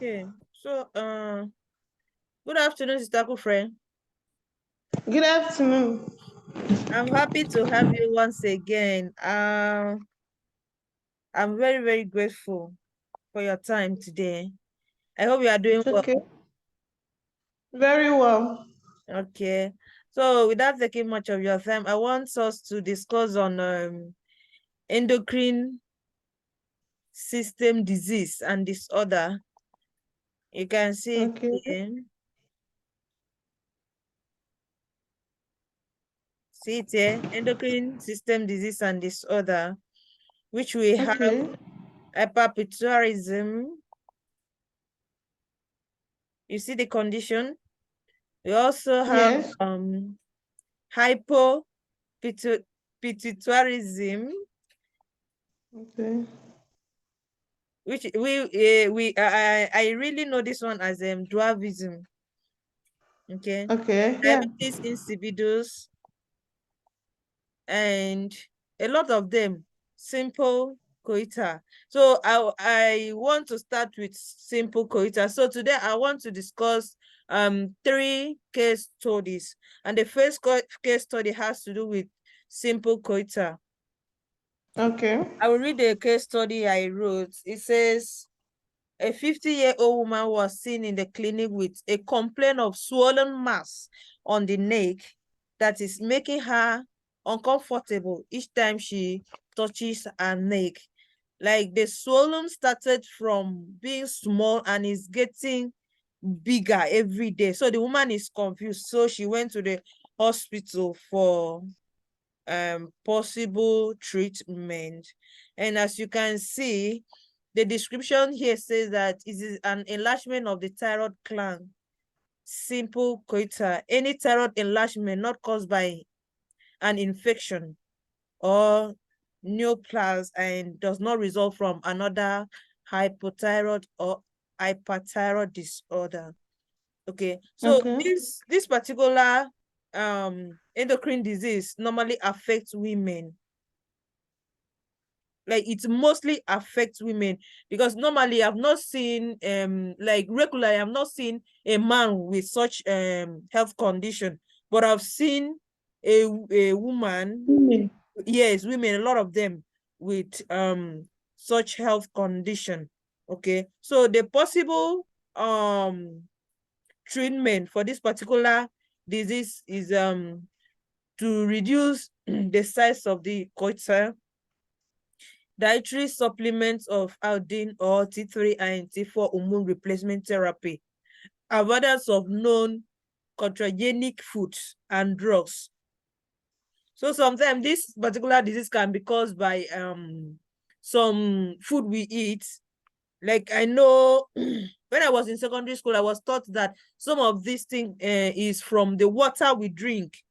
Okay. So, good afternoon, Sister Kufre. Good afternoon. I'm happy to have you once again. I'm very, very grateful for your time today. I hope you are doing It's well. okay. Very well. Okay. So, without taking much of your time, I want us to discuss on endocrine system disease and disorder. You can see it Okay. here. See it here, endocrine system disease and disorder, which we have Okay. hyperpituitarism. You see the condition? We also have Yes. hypopituitarism, Okay. which I really know this one as dwarfism. Okay, Okay. Yeah. diabetes insipidus, and a lot of them simple coita. So I want to start with simple coita. So today I want to discuss 3 case studies, and the first case study has to do with simple coita. Okay. I will read the case study I wrote. It says a 50-year-old woman was seen in the clinic with a complaint of swollen mass on the neck that is making her uncomfortable each time she touches her neck. Like the swollen started from being small and is getting bigger every day. So the woman is confused. So she went to the hospital for possible treatment. And as you can see, the description here says that it is an enlargement of the thyroid gland, simple coita, any thyroid enlargement not caused by an infection or neoplasm and does not result from another hypothyroid or hyperthyroid disorder. Okay, so Okay. this particular endocrine disease normally affects women. Like it mostly affects women, because normally I've not seen like regularly I've not seen a man with such health condition, but I've seen a woman, Women. yes, women, a lot of them with such health condition. Okay, so the possible treatment for this particular disease is to reduce the size of the coitus, dietary supplements of iodine or T3 and T4 hormone replacement therapy, avoidance of known contragenic foods and drugs. So sometimes this particular disease can be caused by some food we eat. Like I know when I was in secondary school, I was taught that some of this thing is from the water we drink.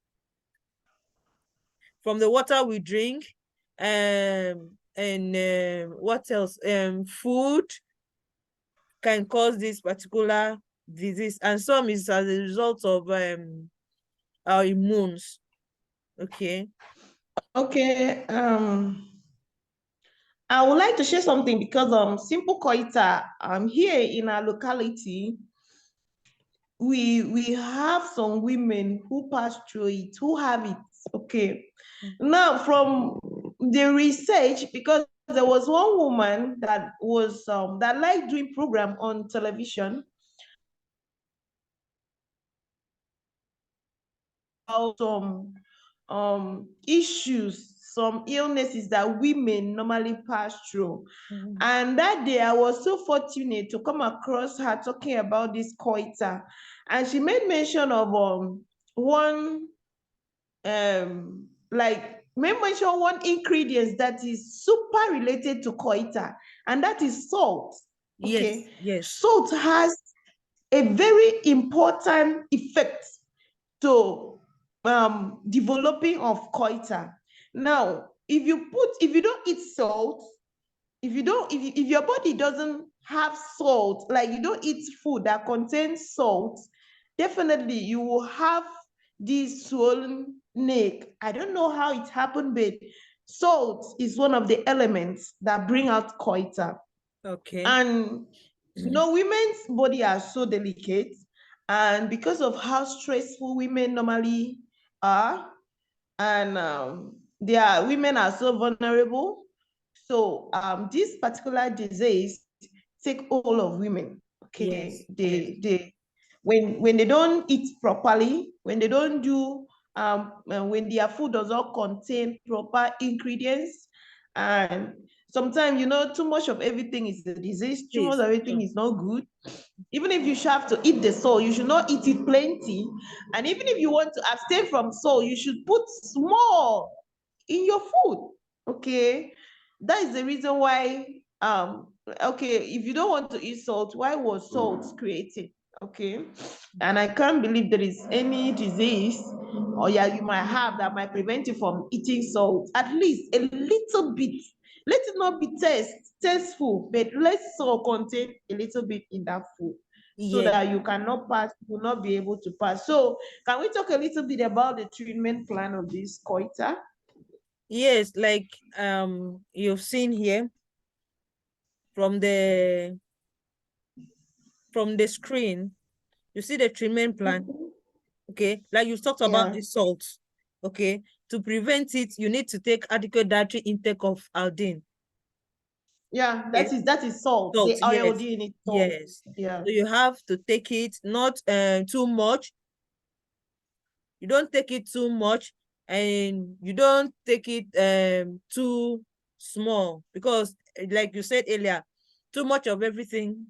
From the water we drink, and what else? Food can cause this particular disease, and some is as a result of our immunes. Okay. Okay. I would like to share something because simple coita here in our locality, we have some women who pass through it, who have it. Okay. Now from the research, because there was one woman that was that liked doing program on television about some issues, some illnesses that women normally pass through. And that day I was so fortunate to come across her talking about this coita. And she made mention of one made mention one ingredient that is super related to coita, and that is salt. Yes, Okay. yes. Salt has a very important effect to developing of coita. Now, if you don't eat salt, if your body doesn't have salt, like you don't eat food that contains salt, definitely you will have this swollen neck. I don't know how it happened, but salt is one of the elements that bring out coita. Okay. And women's body are so delicate, and because of how stressful women normally are, and women are so vulnerable. So this particular disease take all of women. Okay, Yes, yes, when they don't eat properly, when they don't do when their food does not contain proper ingredients, and sometimes too much of everything is the disease. Too much please. of everything is not good. Even if you should have to eat the soul, you should not eat it plenty. And even if you want to abstain from soul, you should put small in your food. Okay. That is the reason why, okay, if you don't want to eat salt, why was salt created? Okay. And I can't believe there is any disease or yeah, you might have that might prevent you from eating salt. At least a little bit. Let it not be tasteful, but let salt contain a little bit in that food so Yes, that you cannot pass, you will not be able to pass. So can we talk a little bit about the treatment plan of this goiter? yes, like you've seen here from the screen, you see the treatment plan. Okay, like you talked about Yeah, the salt. Okay, to prevent it, you need to take adequate dietary intake of iodine. yeah, Okay, that is salt. salt, The yes, iodine is salt. yes. Yeah, So you have to take it not too much. You don't take it too much, and you don't take it too small, because like you said earlier, too much of everything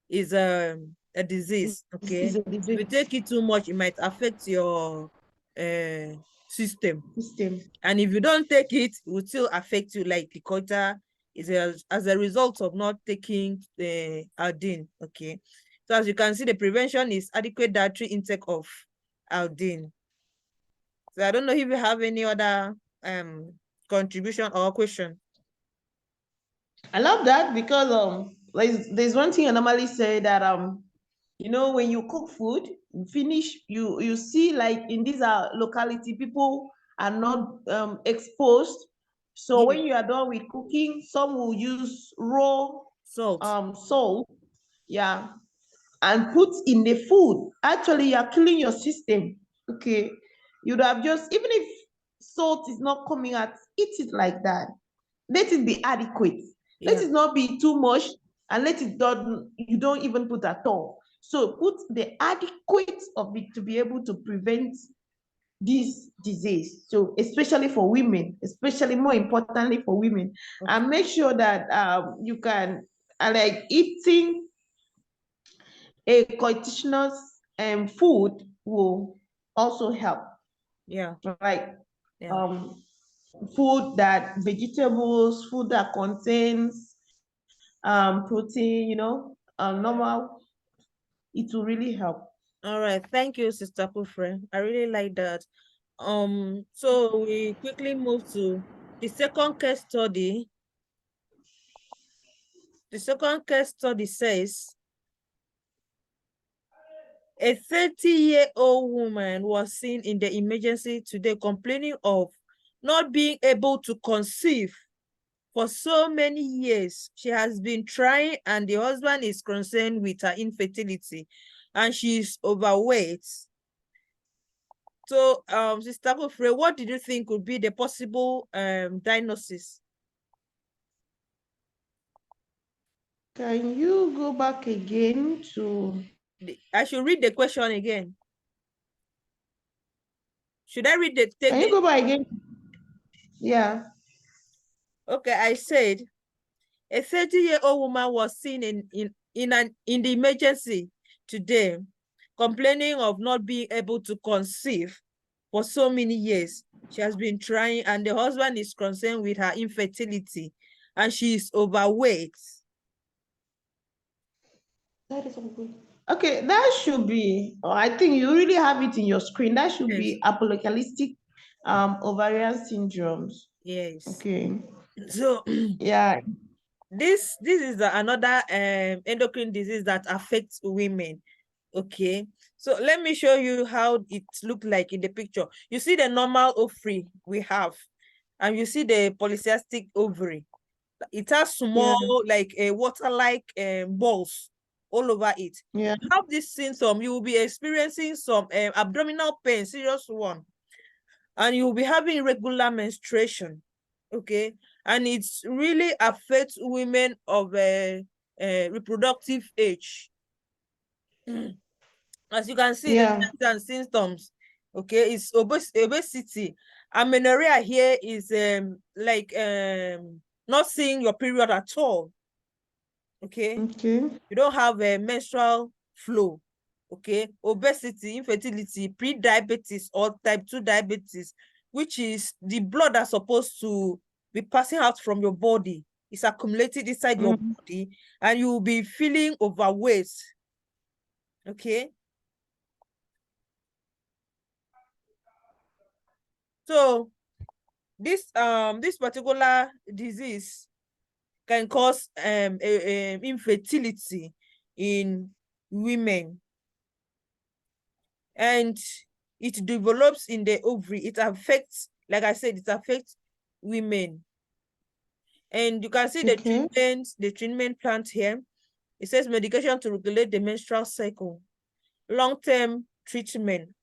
is a disease. is Okay, a if you disease take it too much, it might affect your uh system. system. And if you don't take it, it will still affect you, like the quota is as a result of not taking the iodine. Okay, so as you can see, the prevention is adequate dietary intake of iodine. So I don't know if you have any other contribution or question. I love that because there's one thing I normally say that when you cook food, you finish, you see, like in these locality, people are not exposed. So Yeah, when you are done with cooking, some will use raw salt. salt, yeah, and put in the food. Actually, you are killing your system. Okay, you'd have just, even if salt is not coming out, eat it like that. Let it be adequate. Let Yeah. it not be too much, and let it don't, you don't even put at all. So put the adequate of it to be able to prevent this disease. So especially for women, especially more importantly for women, Okay. and make sure that you can, like eating a cotidianous food will also help, Yeah. like Yeah. um, food that vegetables, food that contains protein, normal, it will really help. All right. Thank you, Sister Kufre. I really like that. So we quickly move to the second case study. The second case study says a 30-year-old woman was seen in the emergency today complaining of not being able to conceive for so many years. She has been trying, and the husband is concerned with her infertility, and she's overweight. So, Sister Kofre, what did you think would be the possible diagnosis? Can you go back again to? I should read the question again. Should I read the Can take you the go back again? Yeah. Okay, I said a 30-year-old woman was seen in the emergency today, complaining of not being able to conceive for so many years. She has been trying, and the husband is concerned with her infertility, and she is overweight. That is all good. Okay, that should be, I think you really have it in your screen. That should Yes, be apocalyptic ovarian syndromes. yes. Okay. So Yeah. this is another endocrine disease that affects women. Okay, so let me show you how it looked like in the picture. You see the normal ovary we have, and you see the polycystic ovary. It has Yeah. small, like a water-like balls. all over it. Yeah. You have this symptom, you will be experiencing some abdominal pain, serious one, and you will be having irregular menstruation. Okay, and it's really affects women of reproductive age. As you can see, the Yeah. signs and symptoms, okay, is obesity. Amenorrhea here is like not seeing your period at all. Okay, Okay. you don't have a menstrual flow. Okay, obesity, infertility, pre-diabetes or type 2 diabetes, which is the blood that's supposed to be passing out from your body is accumulated inside your Mm. body, and you will be feeling overweight. Okay, so this particular disease can cause infertility in women, and it develops in the ovary. It affects, like I said, it affects women. And you can see Okay. the treatment plan here. It says medication to regulate the menstrual cycle, long-term treatment,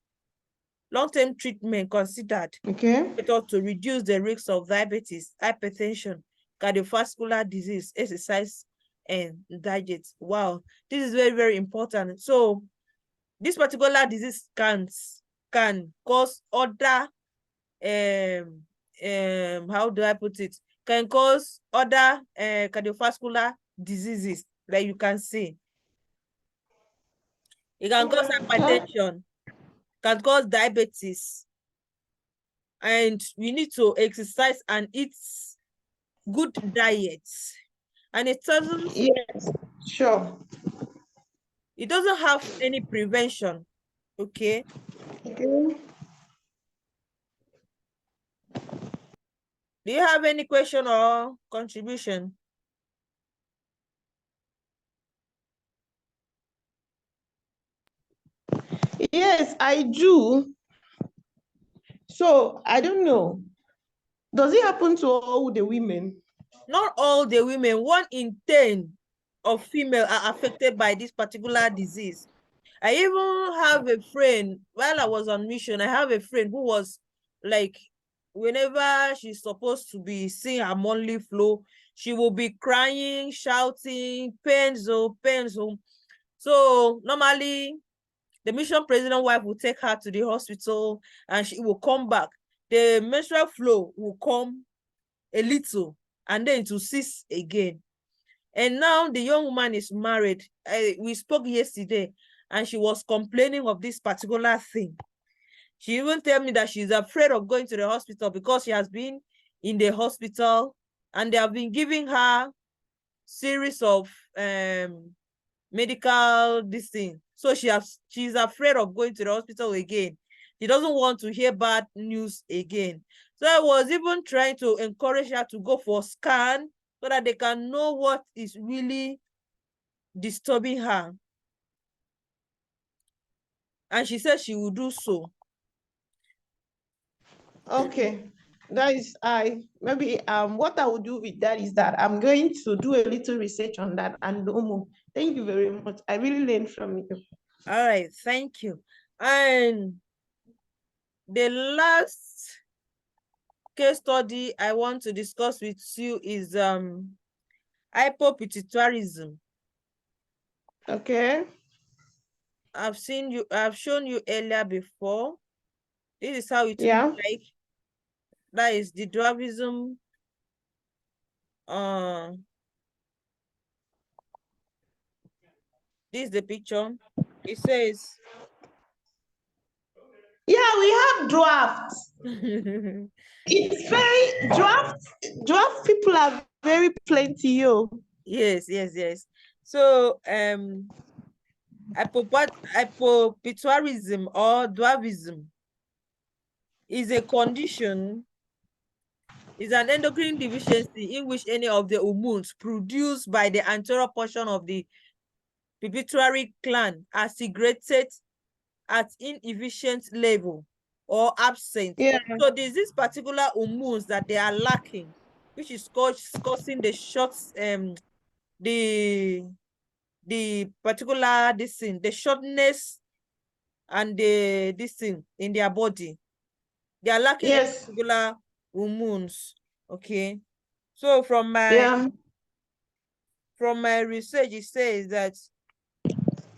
long-term treatment considered Okay. to reduce the risk of diabetes, hypertension, cardiovascular disease, exercise, and diet. Wow, this is very, very important. So this particular disease can cause other how do I put it? Can cause other cardiovascular diseases, like you can see. It can cause Okay. hypertension, can cause diabetes, and we need to exercise and eat good diet. And Yes. Sure. it doesn't have any prevention. Okay. Okay. Do you have any question or contribution? Yes, I do. So I don't know. Does it happen to all the women? Not all the women, 1 in 10 of female are affected by this particular disease. I even have a friend, while I was on mission, I have a friend who was like, whenever she's supposed to be seeing her monthly flow, she will be crying, shouting, pains, oh, pains, oh. So normally, the mission president wife will take her to the hospital and she will come back. The menstrual flow will come a little and then it will cease again. And now the young woman is married. We spoke yesterday and she was complaining of this particular thing. She even told me that she's afraid of going to the hospital because she has been in the hospital and they have been giving her series of medical this thing. So she's afraid of going to the hospital again. She doesn't want to hear bad news again. So I was even trying to encourage her to go for a scan so that they can know what is really disturbing her. And she said she will do so. Okay. That is I maybe what I will do with that is that I'm going to do a little research on that and know more. Thank you very much. I really learned from you. All right, thank you. And the last case study I want to discuss with you is hypopituitarism. Okay. I've shown you earlier before. This is how it looks Yeah. like. That is the dwarfism. Uh, this is the picture. It says, Yeah, we have drafts. yes, It's very draft people are very plenty, yo. yes, yes. So, hypopituitarism or dwarfism is a condition, is an endocrine deficiency in which any of the hormones produced by the anterior portion of the pituitary gland are secreted at inefficient level or absent. Yeah. So there's this particular hormones that they are lacking, which is causing the short the the particular the shortness and this thing in their body. They are lacking Yes. particular hormones. Okay. So from my research, it says that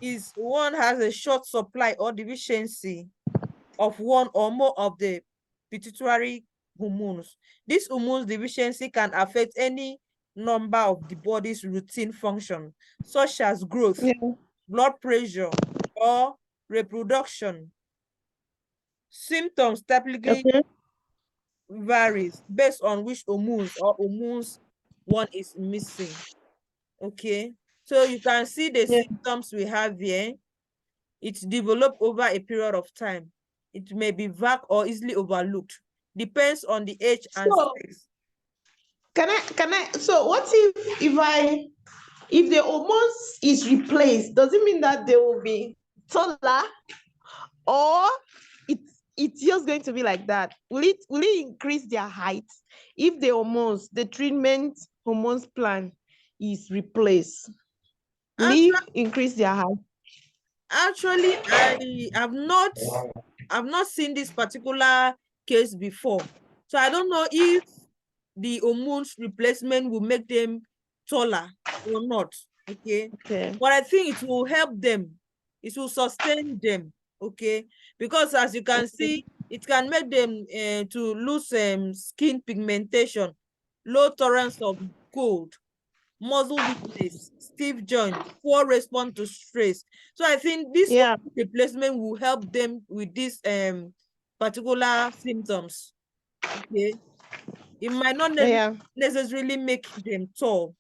is one has a short supply or deficiency of one or more of the pituitary hormones. This hormones deficiency can affect any number of the body's routine function, such as growth, Yeah. blood pressure, or reproduction. Symptoms typically Okay. varies based on which hormones or hormones one is missing. Okay, so you can see the Yeah. symptoms we have here. It develops over a period of time. It may be vague or easily overlooked. Depends on the age and So sex. so what if the hormones is replaced, does it mean that they will be taller, or it's just going to be like that? Will it increase their height if the treatment hormones plan is replaced? Will it Actually, increase their height? actually, I've not seen this particular case before. So I don't know if the hormones replacement will make them taller or not. Okay. Okay. But I think it will help them. It will sustain them. Okay. Because as you can Okay. see, it can make them to lose skin pigmentation, low tolerance of cold, muscle weakness, stiff joint, poor response to stress. So I think this Yeah. replacement will help them with these particular symptoms. Okay. It might not Yeah. necessarily make them tall.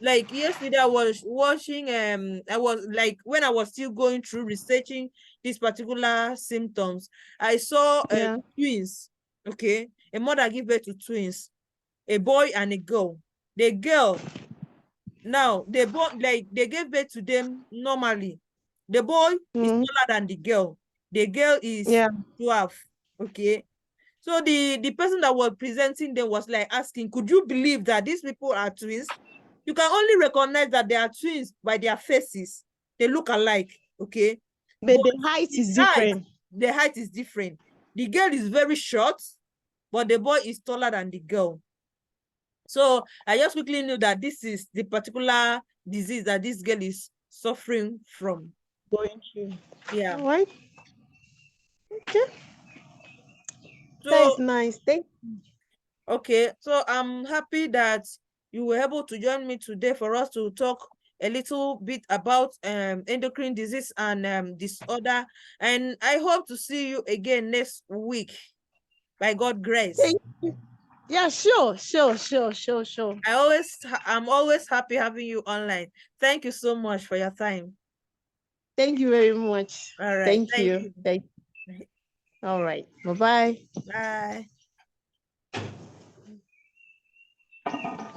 Like yesterday, I was watching. I was like when I was still going through researching these particular symptoms, I saw Yeah. twins. Okay, a mother gave birth to twins, a boy and a girl. The girl now they both like they gave birth to them normally. The boy is Mm. taller than the girl. The girl is Yeah. 12. Okay, so the person that was presenting them was like asking, could you believe that these people are twins? You can only recognize that they are twins by their faces. They look alike, okay? But But the height the is height, different. the height is different. The girl is very short, but the boy is taller than the girl. So I just quickly knew that this is the particular disease that this girl is suffering from. Going through. Yeah. All right. Okay. That is So nice. Thank. okay, so I'm happy that you were able to join me today for us to talk a little bit about endocrine disease and disorder. And I hope to see you again next week by God grace. Thank you. Yeah. Sure. Sure. Sure. Sure. Sure. I'm always happy having you online. Thank you so much for your time. Thank you very much. All right. Thank Thank you. you. All right. Bye bye. Bye.